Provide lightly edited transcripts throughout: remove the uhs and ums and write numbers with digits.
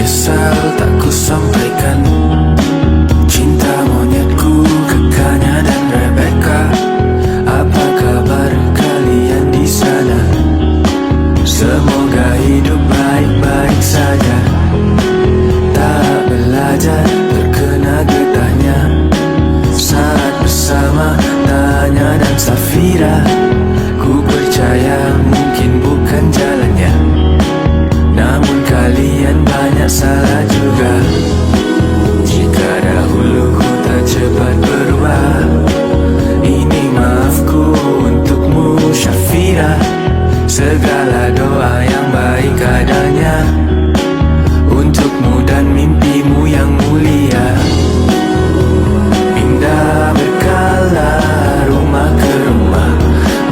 menyesal tak ku sampaikan. Cinta monyetku, Kekanya dan Rebecca, apa kabar kalian di sana? Semoga hidup baik-baik saja. Tak belajar terkena getahnya saat bersama Tanya dan Safira. Ku percaya mungkin bukan jalannya, namun kalian banyak salah juga. Jika dahulu ku tak cepat berubah, ini maafku untukmu Syafira. Segala doa yang baik adanya untukmu dan mimpimu yang mulia. Pindah berkala rumah ke rumah,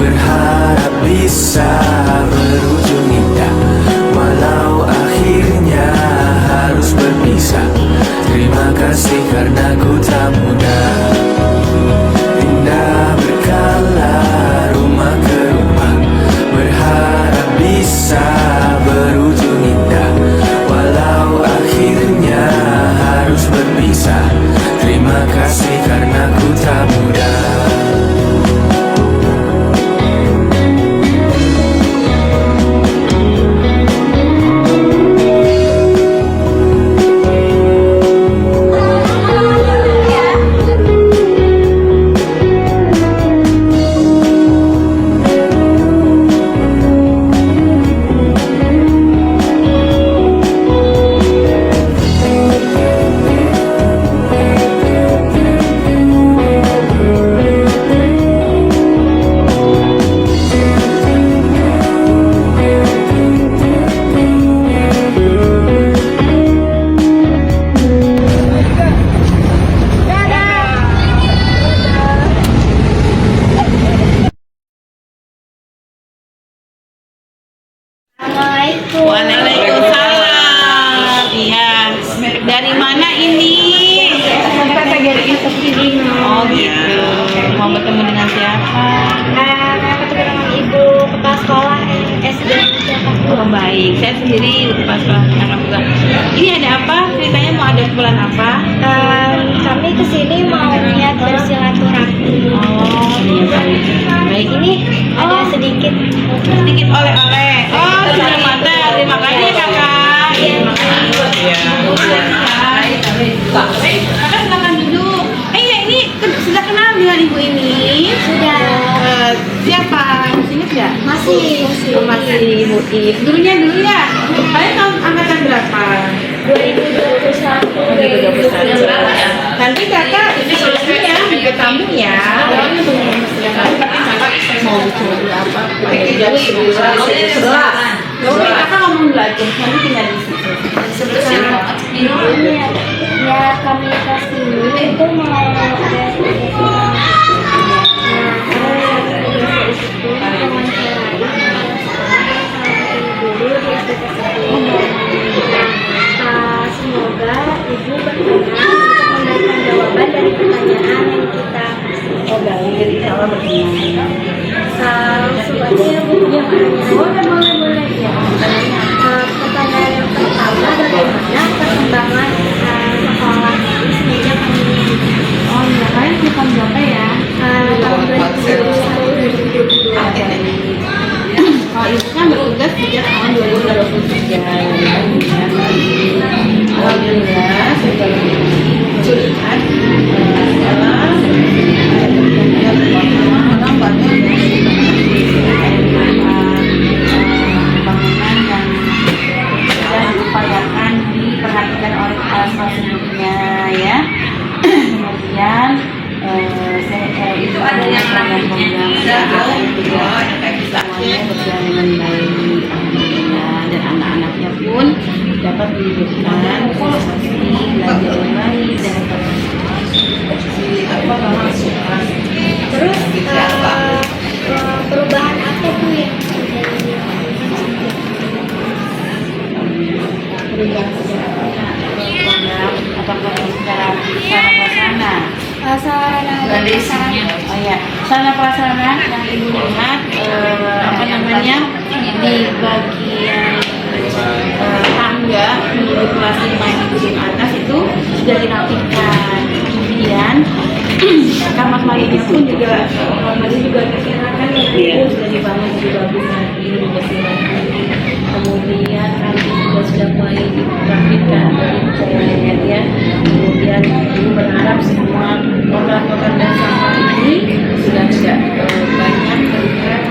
berharap bisa berujung indah. Walau akhirnya harus berpisah, terima kasih karena ku tak mudah. Pindah berkala rumah ke rumah, berharap bisa berujung indah. Walau akhirnya harus berpisah, terima kasih karena ku tak mudah. Waalaikumsalam. Iya. Dari mana ini? Oh gitu. Mau bertemu dengan siapa? Ketemu dengan ibu kepala sekolah SD. Oh baik. Saya sendiri kepala sekolah anak juga. Ini ada apa? Ceritanya mau ada bulan apa? Kami kesini mau niat bersilaturahmi. Oh iya baik. Baik ini Ada sedikit. oleh-oleh. Oh selamat. Terima kasih kakak. Terima kasih. Iya. Kakak silakan duduk. Ya ini sudah kenal dengan ibu ini? Sudah. Siapa? Masih ingat nggak? Masih. Masih ibu If. Dulu ya. Kalian tahun angkatan berapa? 2021. Nanti kakak ini ya, ke tamu ya. Mau bicara apa? Oke, kakak ngomong dulu aja. Nanti tinggal di situ. Ya kami kesini itu mau ada semoga ibu berkenan untuk memberikan jawaban dari pertanyaan yang kita kasih. Oh baik, jadi insya berkenan. Sebagai bukunya boleh ya. Pertanyaan yang pertama, bagaimana perkembangan sekolah ini semenjak pandemi ini? Oh iya, kalian bukan berapa ya? Tahun 2021-2022. Kalau ibu kan bertugas sejak tahun 2023. Alhamdulillah sudah curhat dalam pembangunan yang sudah diupayakan diperhatikan oleh kepala sekolah sebelumnya ya. Kemudian itu ada yang program-program semuanya berjalan dengan baik alhamdulillah, dan anak-anaknya pun dapat diberikan sosialisasi belajar yang baik dan Terus perubahan apa tuh yang perubahan program apakah secara prasarana oh ya sarana prasarana yang ibu lihat apa namanya di bagian tangga menuju kelas lokasi main di gedung atas itu sudah dirapikan. Kemudian kamar mandi pun juga diperkirakan sudah dibangun lebih bagus lagi, lebih bersih lagi. Kemudian kami juga sudah mulai dirapikan dari toilet ya. Kemudian ibu berharap semua kotor-kotor dan sampah ini sudah tidak banyak terlihat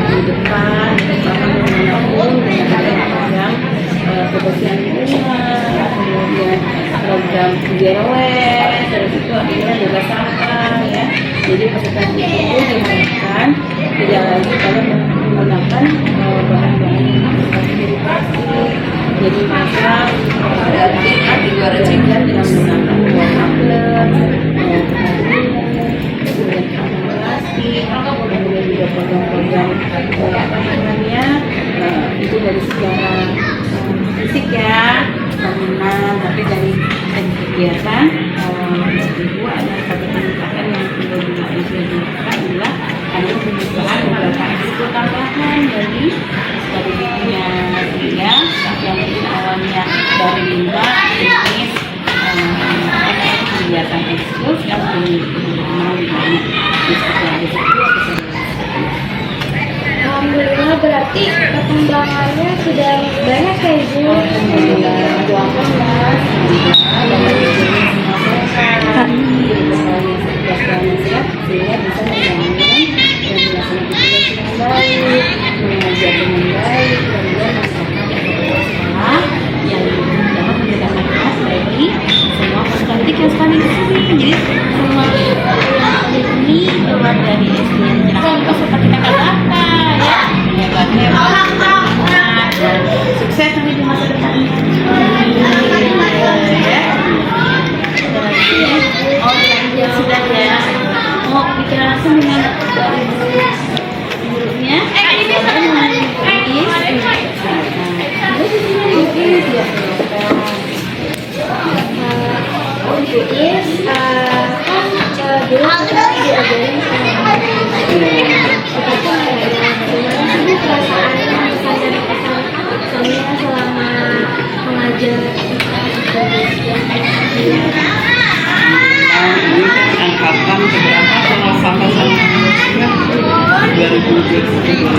di depan bahkan dimanapun dengan adanya program kebersihan rumah, kemudian program giveaway, terus itu akhirnya bebas sampah ya. Jadi peserta itu diharapkan tidak lagi kalau menggunakan bahan-bahan yang bersifat plastik. Jadi mereka di luar juga tidak menggunakan buah tablet, kemudian plastik, kemudian juga program-program apa namanya itu dari secara fisik ya, bangunan, tapi dari kegiatan ibu ada satu peningkatan yang perlu dilakukan adalah ada pembukaan beberapa ekskul tambahan dari ibunya dia yang mungkin awalnya dari lima jenis kegiatan ekskul sekarang mau banyak Alhamdulillah, berarti perkembangannya sudah banyak ya Ibu. Jadi semua ini keluar dari SD seperti kata-kata ya, hebat dan sukses nanti di masa depan ya. Sudah ya, mau bicara langsung dengan gurunya Is kan dulu kita diajarin sama gimana perasaannya pesan dari pesan soalnya selama mengajar angkatan keberapa sama-sama 2022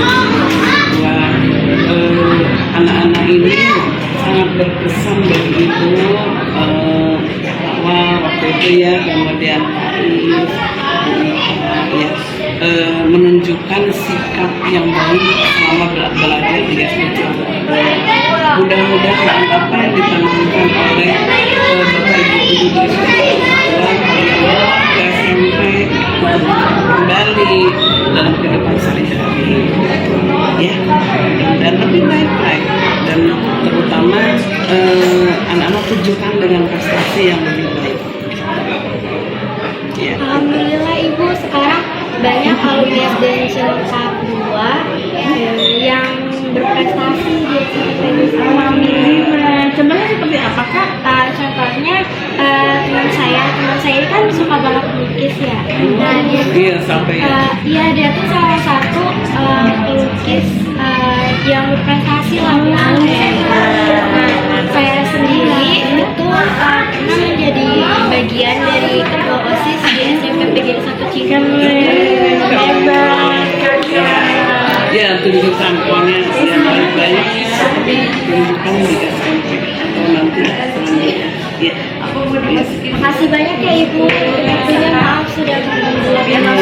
anak-anak ini sangat berkesan bagi ibu bahwa waktu itu ya kemudian menunjukkan sikap yang baik selama belajar di SD. Mudah-mudahan apa yang ditanamkan oleh Bapak Ibu di SMP kembali dalam kehidupan sehari-hari ya, dan lebih baik dan terutama anak-anak tunjukkan dengan prestasi yang lebih baik ya. Alhamdulillah Ibu, sekarang banyak alumni SD Cilengkap 2 yang berprestasi di SMP. Contohnya seperti apa Kak? Contohnya teman saya ini kan suka banget melukis ya. Nah dia tuh, Iya sampai dia tuh salah satu pelukis yang berprestasi lah. Nah, saya sendiri itu pernah menjadi bagian dari ketua OSIS di SMP PGRI 1 Cikampek. Hebat Kakak. ya tunjukkan pokoknya yang paling banyak tunjukkan di SMP atau nanti ya. Makasih banyak ya Ibu. Tentunya maaf sudah mengganggu. Terima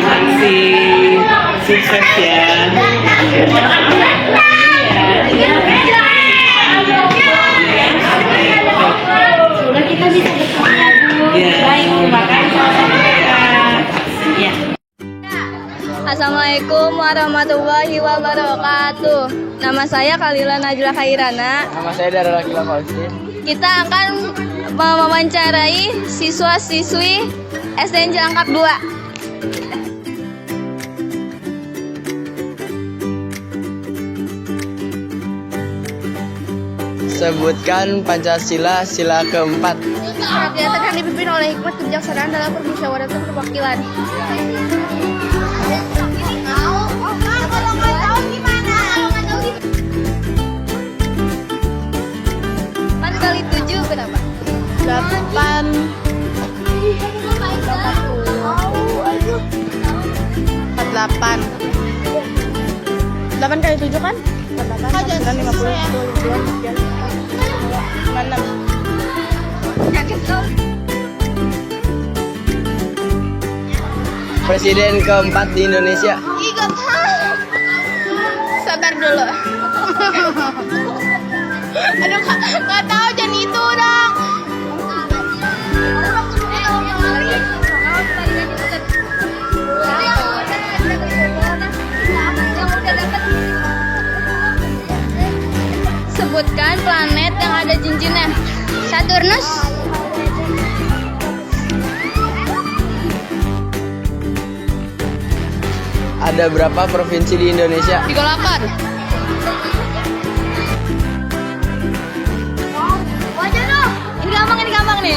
kasih, sukses ya. Semoga kita bisa bersama Bu. Ya. Baik, terima kasih. Ya. Assalamualaikum warahmatullahi wabarakatuh. Nama saya Kalila Najla Khairana. Nama saya Darul Akila Fauzin. Kita akan mewawancarai siswa-siswi SDN Cilangkap 2. Sebutkan Pancasila sila keempat. Kegiatan yang dipimpin oleh Hikmat Kebijaksanaan dalam Permusyawaratan Perwakilan. 48 8 kali 7 kan? 48 50 Presiden keempat di Indonesia. Sabar dulu. Aduh, nggak tahu, jangan itu dong. Sebutkan planet yang ada cincinnya. Saturnus. Ada berapa provinsi di Indonesia? 38. Ini gampang nih.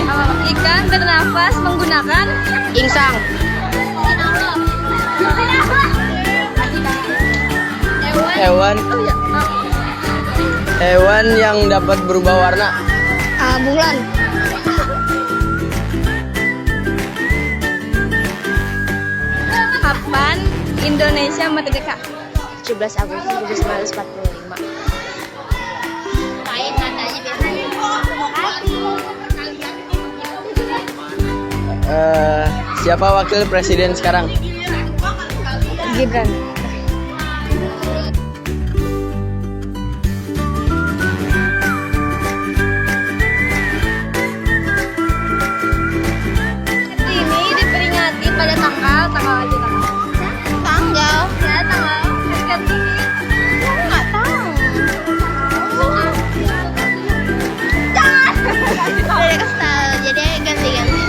Ikan bernafas menggunakan insang. Hewan yang dapat berubah warna. Bulan. Kapan Indonesia merdeka? 17 Agustus 1945. Siapa wakil presiden sekarang? Gibran. Ini diperingati pada tanggal aja tanggal. Ya, tanggal. Ganti. Nggak tahu. Jangan. Udah kesal, jadi ganti-ganti.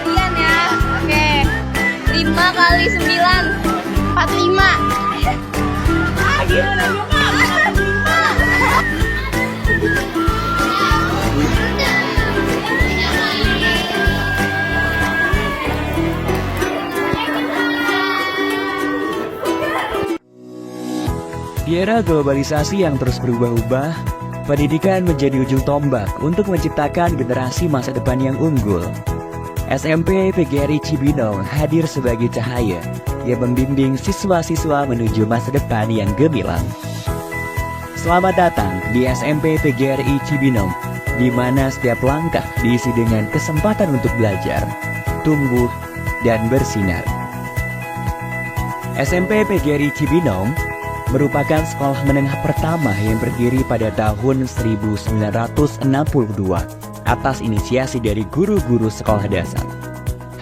Kalian ya. Oke. 5 kali 9 45. Gimana juga? Di era globalisasi yang terus berubah-ubah, pendidikan menjadi ujung tombak untuk menciptakan generasi masa depan yang unggul. SMP PGRI Cibinong hadir sebagai cahaya yang membimbing siswa-siswa menuju masa depan yang gemilang. Selamat datang di SMP PGRI Cibinong, di mana setiap langkah diisi dengan kesempatan untuk belajar, tumbuh, dan bersinar. SMP PGRI Cibinong merupakan sekolah menengah pertama yang berdiri pada tahun 1962 atas inisiasi dari guru-guru sekolah dasar.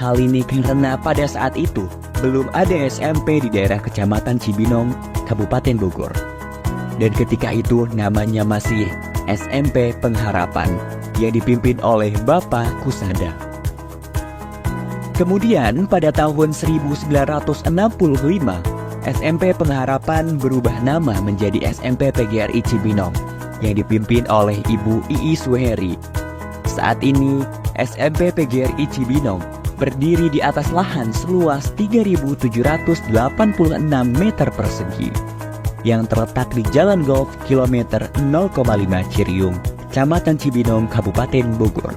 Hal ini karena pada saat itu belum ada SMP di daerah Kecamatan Cibinong, Kabupaten Bogor. Dan ketika itu namanya masih SMP Pengharapan yang dipimpin oleh Bapak Kusada. Kemudian pada tahun 1965, SMP Pengharapan berubah nama menjadi SMP PGRI Cibinong yang dipimpin oleh Ibu Ii Suheri. Saat ini, SMP PGRI Cibinong berdiri di atas lahan seluas 3.786 meter persegi yang terletak di Jalan Golf kilometer 0,5 Ciriung, Kecamatan Cibinong, Kabupaten Bogor.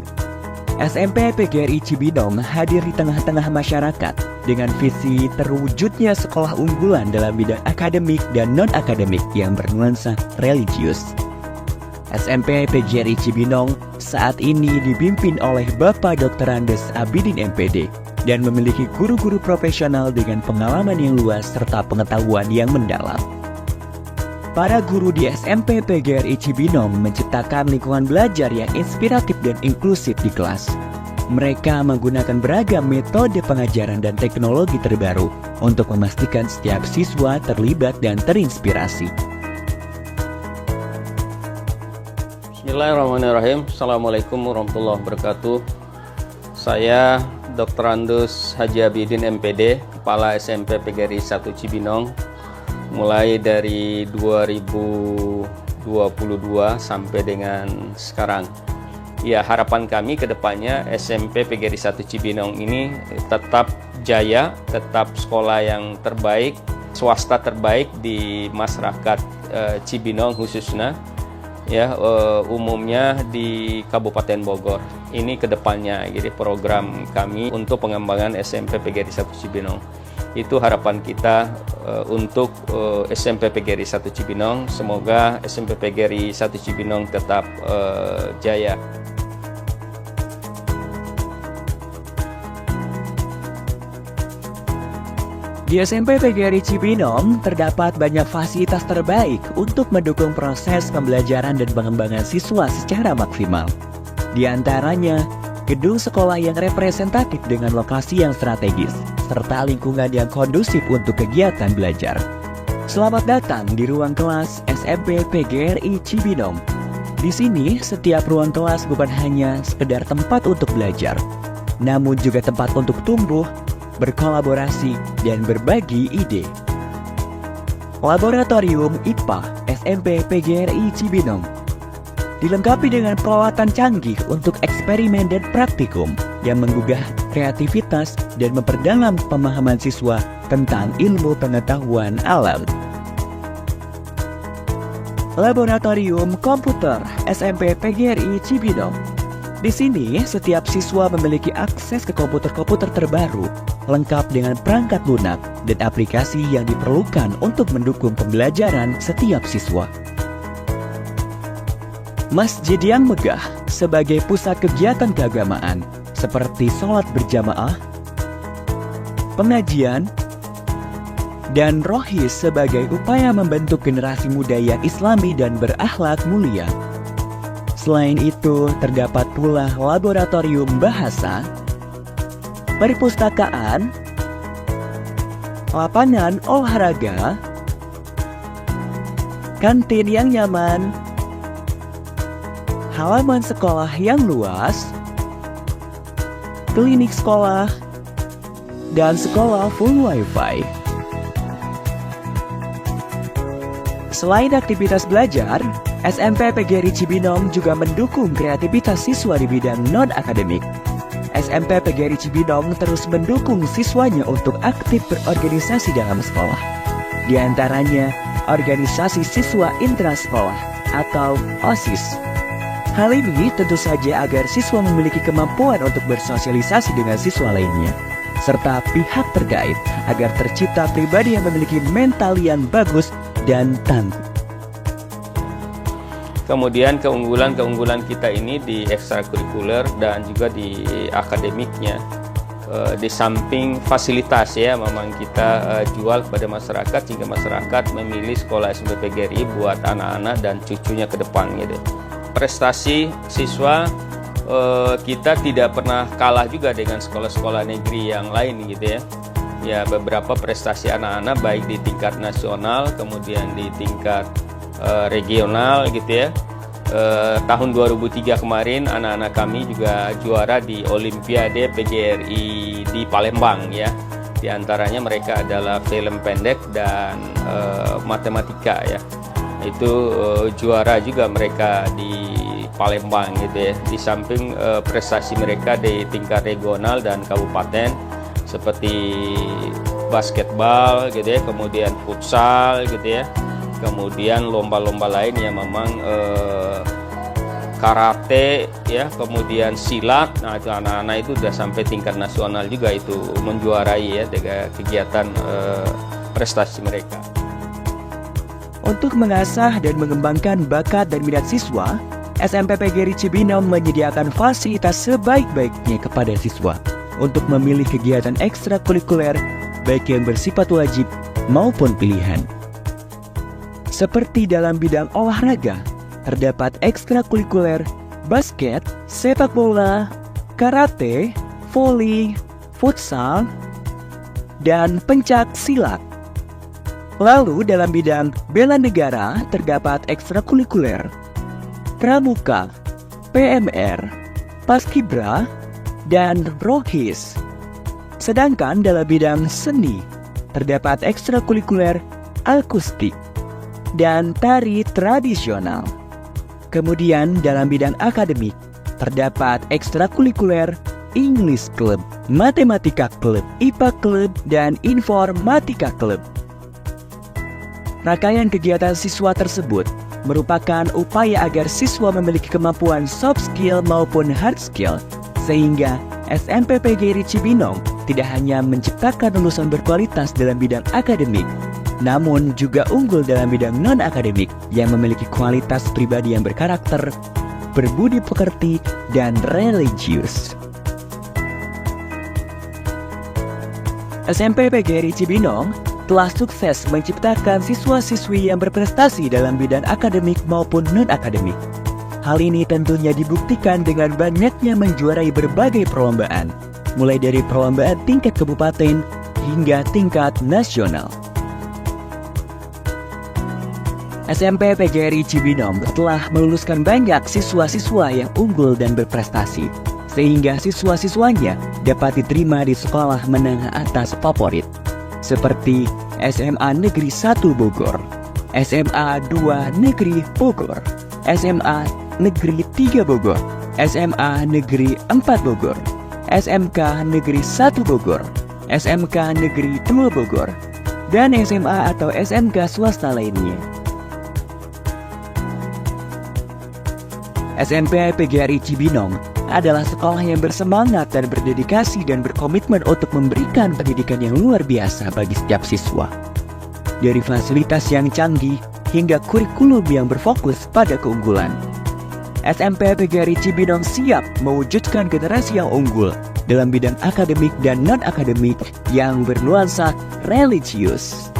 SMP PGRI Cibinong hadir di tengah-tengah masyarakat dengan visi terwujudnya sekolah unggulan dalam bidang akademik dan non-akademik yang bernuansa religius. SMP PGRI Cibinong saat ini dipimpin oleh Bapak Dr. Andes Abidin MPD dan memiliki guru-guru profesional dengan pengalaman yang luas serta pengetahuan yang mendalam. Para guru di SMP PGRI Cibinong menciptakan lingkungan belajar yang inspiratif dan inklusif di kelas. Mereka menggunakan beragam metode pengajaran dan teknologi terbaru untuk memastikan setiap siswa terlibat dan terinspirasi. Bismillahirrahmanirrahim. Assalamualaikum warahmatullahi wabarakatuh. Saya Dr. Andus Haji Abidin MPD, Kepala SMP PGRI 1 Cibinong, mulai dari 2022 sampai dengan sekarang. Ya, harapan kami ke depannya SMP PGRI 1 Cibinong ini tetap jaya, tetap sekolah yang terbaik, swasta terbaik di masyarakat Cibinong khususnya, ya umumnya di Kabupaten Bogor. Ini kedepannya, jadi program kami untuk pengembangan SMP PGRI 1 Cibinong. Itu harapan kita untuk SMP PGRI 1 Cibinong. Semoga SMP PGRI 1 Cibinong tetap jaya. Di SMP PGRI Cibinong terdapat banyak fasilitas terbaik untuk mendukung proses pembelajaran dan pengembangan siswa secara maksimal. Di antaranya, gedung sekolah yang representatif dengan lokasi yang strategis, serta lingkungan yang kondusif untuk kegiatan belajar. Selamat datang di ruang kelas SMP PGRI Cibinong. Di sini, setiap ruang kelas bukan hanya sekedar tempat untuk belajar, namun juga tempat untuk tumbuh, berkolaborasi, dan berbagi ide. Laboratorium IPA SMP PGRI Cibinong dilengkapi dengan peralatan canggih untuk eksperimen dan praktikum yang menggugah kreativitas dan memperdalam pemahaman siswa tentang ilmu pengetahuan alam. Laboratorium Komputer SMP PGRI Cibinong. Di sini, setiap siswa memiliki akses ke komputer-komputer terbaru, lengkap dengan perangkat lunak dan aplikasi yang diperlukan untuk mendukung pembelajaran setiap siswa. Masjid yang megah sebagai pusat kegiatan keagamaan seperti sholat berjamaah, pengajian, dan rohis sebagai upaya membentuk generasi muda yang islami dan berakhlak mulia. Selain itu, terdapat pula laboratorium bahasa, perpustakaan, lapangan olahraga, kantin yang nyaman, halaman sekolah yang luas, klinik sekolah, dan sekolah full wifi. Selain aktivitas belajar, SMP PGRI Cibinong juga mendukung kreativitas siswa di bidang non-akademik. SMP PGRI Cibinong terus mendukung siswanya untuk aktif berorganisasi dalam sekolah. Di antaranya, organisasi siswa intrasekolah atau OSIS. Hal ini tentu saja agar siswa memiliki kemampuan untuk bersosialisasi dengan siswa lainnya, serta pihak terkait agar tercipta pribadi yang memiliki mental yang bagus dan tangguh. Kemudian keunggulan-keunggulan kita ini di ekstrakurikuler dan juga di akademiknya. Di samping fasilitas ya, memang kita jual kepada masyarakat sehingga masyarakat memilih sekolah SMP PGRI buat anak-anak dan cucunya ke depan gitu. Prestasi siswa kita tidak pernah kalah juga dengan sekolah-sekolah negeri yang lain gitu ya. Ya, beberapa prestasi anak-anak baik di tingkat nasional kemudian di tingkat regional gitu ya. Tahun 2003 kemarin anak-anak kami juga juara di Olimpiade PGRI di Palembang ya. Di antaranya mereka adalah film pendek dan matematika ya. Itu juara juga mereka di Palembang gitu ya. Di samping prestasi mereka di tingkat regional dan kabupaten seperti basketball gitu ya, kemudian futsal gitu ya, kemudian lomba-lomba lain yang memang karate ya, kemudian silat. Nah, itu anak-anak itu sudah sampai tingkat nasional juga itu menjuarai ya dengan kegiatan prestasi mereka. Untuk mengasah dan mengembangkan bakat dan minat siswa, SMP PGRI Cibinong menyediakan fasilitas sebaik-baiknya kepada siswa untuk memilih kegiatan ekstrakurikuler baik yang bersifat wajib maupun pilihan. Seperti dalam bidang olahraga, terdapat ekstrakurikuler basket, sepak bola, karate, voli, futsal, dan pencak silat. Lalu dalam bidang bela negara terdapat ekstrakurikuler pramuka, PMR, paskibra, dan rohis. Sedangkan dalam bidang seni terdapat ekstrakurikuler akustik dan tari tradisional. Kemudian dalam bidang akademik terdapat ekstrakurikuler English Club, Matematika Club, IPA Club, dan Informatika Club. Rangkaian kegiatan siswa tersebut merupakan upaya agar siswa memiliki kemampuan soft skill maupun hard skill, sehingga SMP PGRI Cibinong tidak hanya menciptakan lulusan berkualitas dalam bidang akademik, namun juga unggul dalam bidang non-akademik yang memiliki kualitas pribadi yang berkarakter, berbudi pekerti, dan religius. SMP PGRI Cibinong telah sukses menciptakan siswa-siswi yang berprestasi dalam bidang akademik maupun non-akademik. Hal ini tentunya dibuktikan dengan banyaknya menjuarai berbagai perlombaan, mulai dari perlombaan tingkat kabupaten hingga tingkat nasional. SMP PGRI Cibinong telah meluluskan banyak siswa-siswa yang unggul dan berprestasi, sehingga siswa-siswanya dapat diterima di sekolah menengah atas favorit, seperti SMA Negeri 1 Bogor, SMA 2 Negeri Bogor, SMA Negeri 3 Bogor, SMA Negeri 4 Bogor, SMK Negeri 1 Bogor, SMK Negeri 2 Bogor, dan SMA atau SMK swasta lainnya. SMP PGRI Cibinong adalah sekolah yang bersemangat dan berdedikasi dan berkomitmen untuk memberikan pendidikan yang luar biasa bagi setiap siswa. Dari fasilitas yang canggih hingga kurikulum yang berfokus pada keunggulan. SMP PGRI Cibinong siap mewujudkan generasi yang unggul dalam bidang akademik dan non-akademik yang bernuansa religius.